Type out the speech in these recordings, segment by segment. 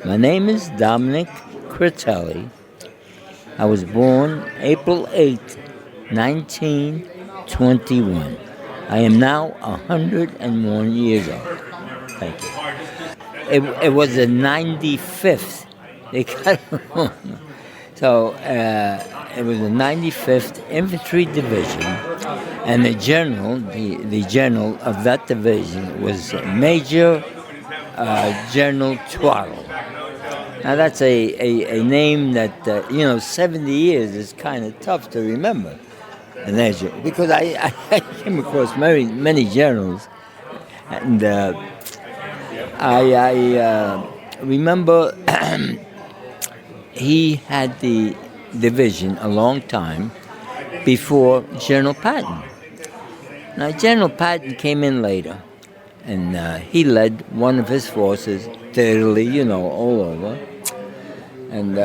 My name is Dominique Critelli. I was born April 8th, 1921. I am now 101 years old. Thank you. It was the 95th. They got it wrong. So it was the 95th Infantry Division, and the general of that division was Major General Twaddle. Now that's a name that 70 years is kind of tough to remember, and because I came across many generals, and I remember he had the division a long time before General Patton. Now General Patton came in later, and he led one of his forces to Italy, all over. And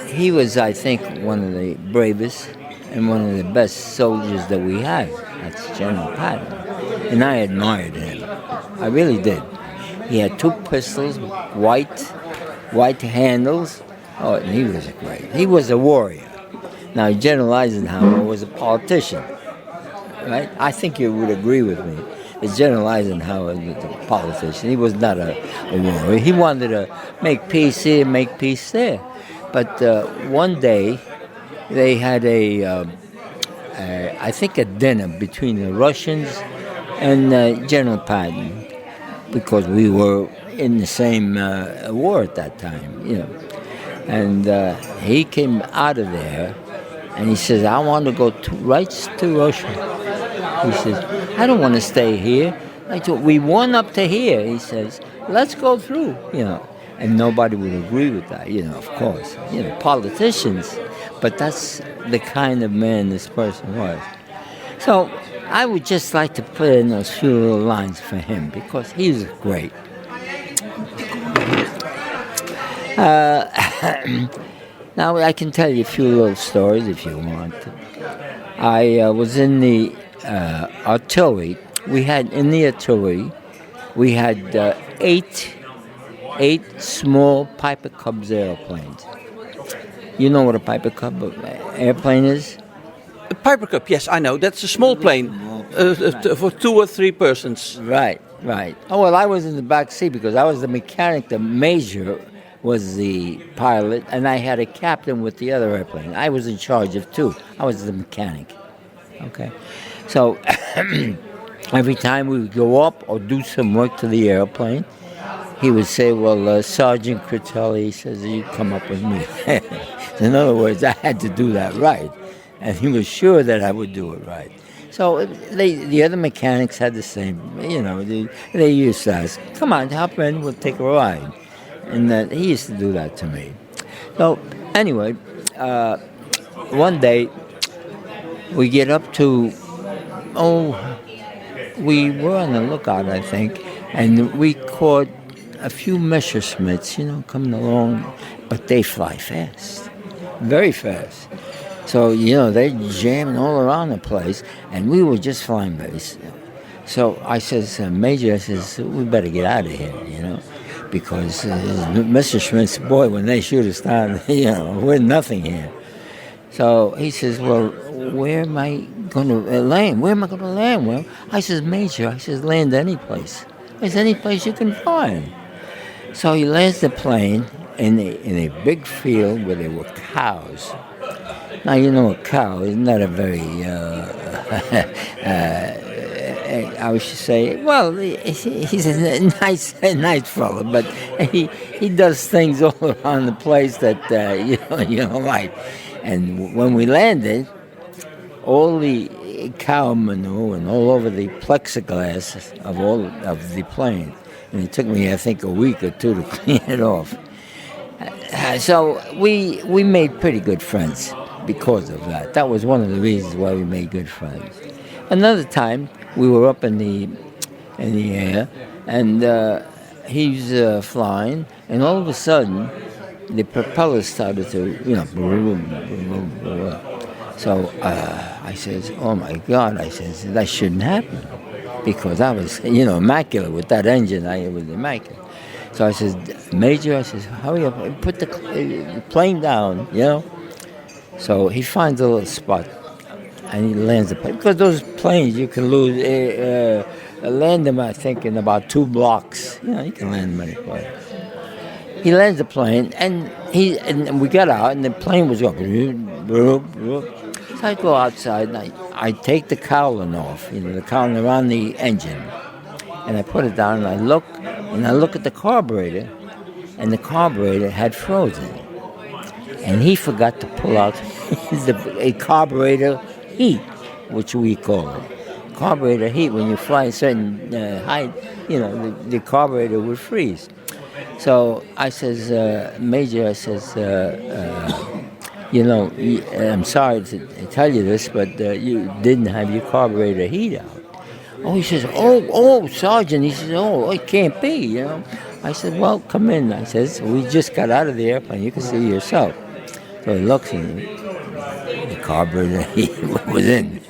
he was, I think, one of the bravest and one of the best soldiers that we had. That's General Patton. And I admired him. I really did. He had 2 pistols, white handles. Oh, and he was great. He was a warrior. Now, General Eisenhower was a politician, right? I think you would agree with me. General Eisenhower was a politician. He was not a warrior. He wanted to make peace here, make peace there. But one day, they had I think a dinner between the Russians and General Patton, because we were in the same war at that time, And he came out of there, and he says, "I want to go right to Russia." He says, "I don't want to stay here. We won up to here." He says, "Let's go through," And nobody would agree with that, of course. Politicians. But that's the kind of man this person was. So I would just like to put in those few little lines for him, because he's great. Now I can tell you a few little stories if you want. I was in the artillery. In the artillery, we had 8 small Piper Cubs airplanes. You know what a Piper Cub airplane is? A Piper Cub, yes, I know. That's a small plane for 2 or 3 persons. Right. Oh, well, I was in the back seat because I was the mechanic. The major was the pilot, and I had a captain with the other airplane. I was in charge of 2. I was the mechanic. Okay. So every time we would go up or do some work to the airplane, he would say, "Well, Sergeant Critelli," he says, "you come up with me." In other words, I had to do that right. And he was sure that I would do it right. So the other mechanics had the same, they used to ask, "Come on, hop in, we'll take a ride." And he used to do that to me. So anyway, one day we get up to, we were on the lookout, I think, and we caught a few Messerschmitts, coming along, but they fly fast, very fast. So, they're jamming all around the place, and we were just flying very slow. So I says, Major, I says, "We better get out of here, because Messerschmitts, boy, when they shoot us down, we're nothing here." So he says, "Well, where am I going to land? Where am I going to land?" Well, I says, "Major," I says, "land any place. There's any place you can find." So he lands the plane in a big field where there were cows. Now, a cow is not a very, I should say, well, he's a nice fellow, but he does things all around the place that, you don't like. And when we landed, all the cow manure and all over the plexiglass of the plane. And it took me, I think, a week or 2 to clean it off. So we made pretty good friends because of that. That was one of the reasons why we made good friends. Another time, we were up in the air, and he's flying, and all of a sudden, the propeller started to, So I says, "Oh my God," I says, "that shouldn't happen," because I was, immaculate with that engine. I was immaculate. So I says, Major, I says, hurry up, put the plane down, you know. So he finds a little spot, and he lands the plane. Because those planes, you can land them, I think, in about 2 blocks. You know, you can land them anywhere. He lands the plane, and we got out, and the plane was going. So I go outside, and I take the cowling off, the cowling around the engine, and I put it down, and I look at the carburetor, and the carburetor had frozen. And he forgot to pull out a carburetor heat, which we call it. Carburetor heat, when you fly a certain height, the carburetor would freeze. So I says, Major, I says, I'm sorry to tell you this, but you didn't have your carburetor heat out. Oh, he says, oh, Sergeant. He says, it can't be, I said, well, come in. I says, we just got out of the airplane. You can see yourself. So he looks, and the carburetor heat was in.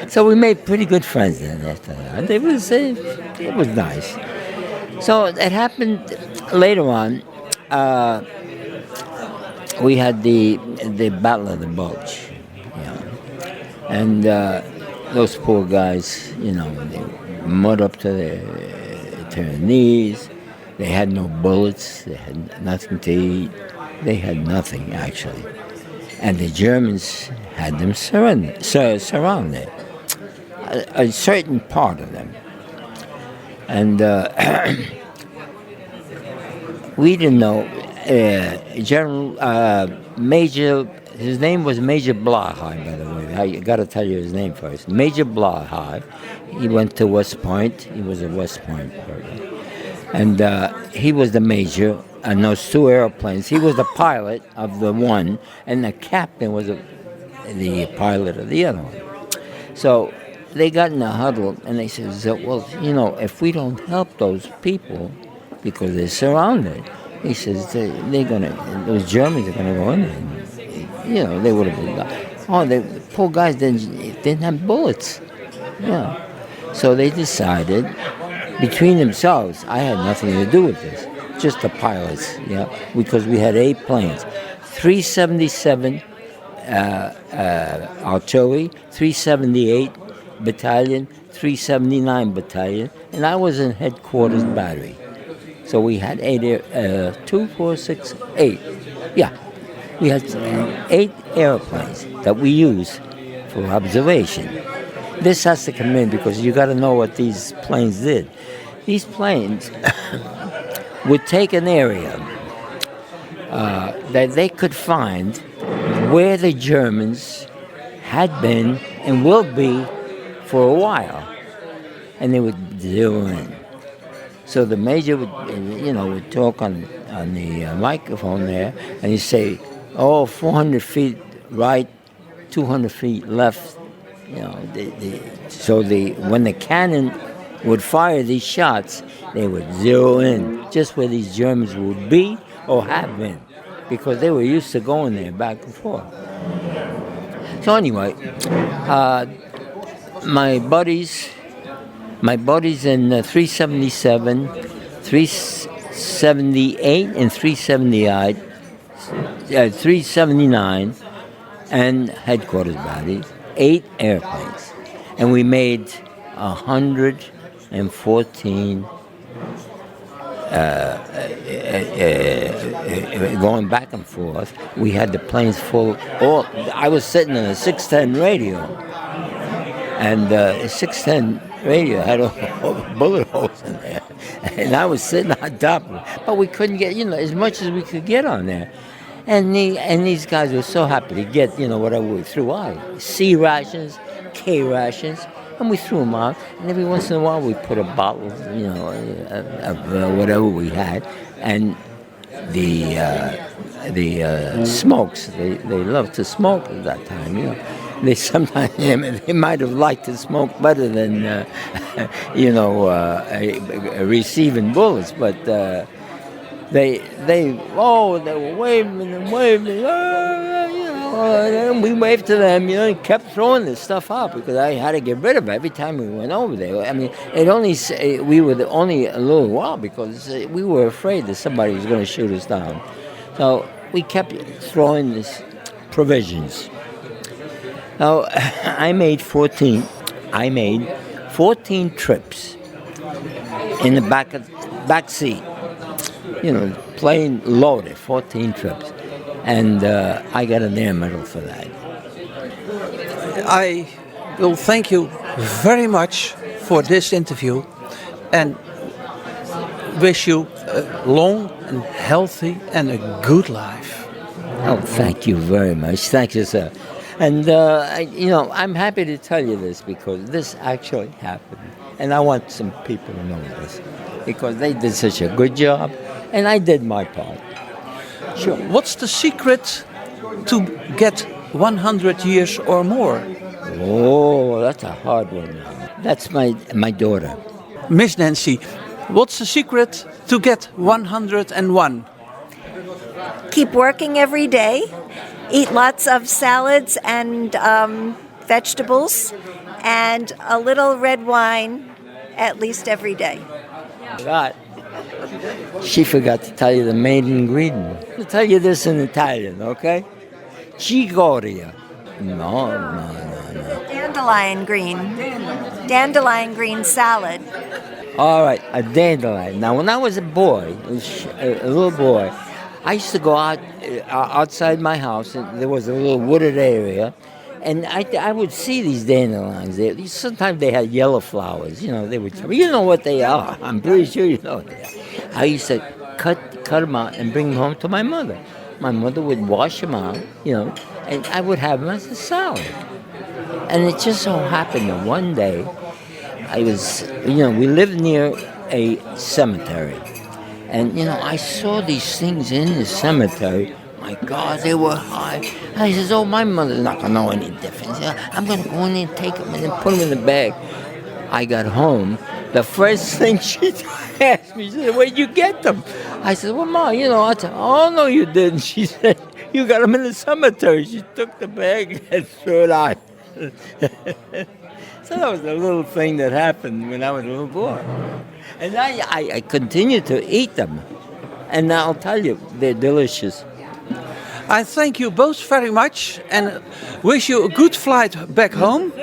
So we made pretty good friends then after that. It was nice. So it happened later on. We had the Battle of the Bulge, and those poor guys, they mud up to their knees. They had no bullets. They had nothing to eat. They had nothing, actually. And the Germans had them surrounded, a certain part of them. And we didn't know. Major, his name was Major Blahai, by the way. I got to tell you his name first. Major Blahai. He went to West Point. He was a West Point person. And he was the major on those 2 airplanes. He was the pilot of the one, and the captain was the pilot of the other one. So they got in a huddle, and they said, well, if we don't help those people, because they're surrounded, he says, those Germans are going to go in, and, they would have been gone. Oh, the poor guys didn't have bullets. Yeah. So they decided, between themselves, I had nothing to do with this, just the pilots, because we had 8 planes, 377 artillery, 378 battalion, 379 battalion, and I was in headquarters battery. So we had 8 Yeah, we had 8 airplanes that we use for observation. This has to come in because you got to know what these planes did. These planes would take an area that they could find where the Germans had been and will be for a while, and they would zero in. So the major would talk on the microphone there, and he'd say, 400 feet right, 200 feet left. When the cannon would fire these shots, they would zero in just where these Germans would be or have been, because they were used to going there back and forth. So anyway, my buddies in 377, 378, and 379, and headquarters batteries, 8 airplanes, and we made 114 going back and forth. We had the planes full. I was sitting in a 610 radio, and the 610 radio had bullet holes in there, and I was sitting on top of it. But we couldn't get, as much as we could get on there. And these guys were so happy to get, whatever we threw out. C rations, K rations, and we threw them out. And every once in a while we put a bottle, of whatever we had. And the smokes, they loved to smoke at that time, They sometimes they might have liked to smoke better than receiving bullets, but they were waving and waving, and we waved to them, and kept throwing this stuff out because I had to get rid of it every time we went over there. I mean, we were only a little while because we were afraid that somebody was going to shoot us down. So we kept throwing this provisions. Now, I made 14 trips in the back seat, plane loaded, 14 trips. And I got an air medal for that. I will thank you very much for this interview and wish you a long and healthy and a good life. Oh, thank you very much. Thank you, sir. And, I'm happy to tell you this because this actually happened. And I want some people to know this because they did such a good job and I did my part. Sure. What's the secret to get 100 years or more? Oh, that's a hard one. That's my daughter. Miss Nancy, what's the secret to get 101? Keep working every day. Eat lots of salads and vegetables and a little red wine at least every day. She forgot to tell you the main ingredient. I'll tell you this in Italian, okay? Cicoria. No. Dandelion green salad. All right, a dandelion. Now, when I was a boy, a little boy, I used to go outside my house, and there was a little wooded area, and I would see these dandelions there. Sometimes they had yellow flowers. They would tell me, you know what they are. I'm pretty sure you know what they are. I used to cut them out and bring them home to my mother. My mother would wash them out, and I would have them as a salad. And it just so happened that one day, we lived near a cemetery. And, I saw these things in the cemetery. My God, they were high. I says, oh, my mother's not going to know any difference. I'm going to go in there and take them and then put them in the bag. I got home. The first thing she asked me, she said, where'd you get them? I said, well, Ma, I said, oh, no, you didn't. She said, you got them in the cemetery. She took the bag and threw it out. So that was a little thing that happened when I was a little boy. And I continued to eat them. And I'll tell you, they're delicious. I thank you both very much and wish you a good flight back home.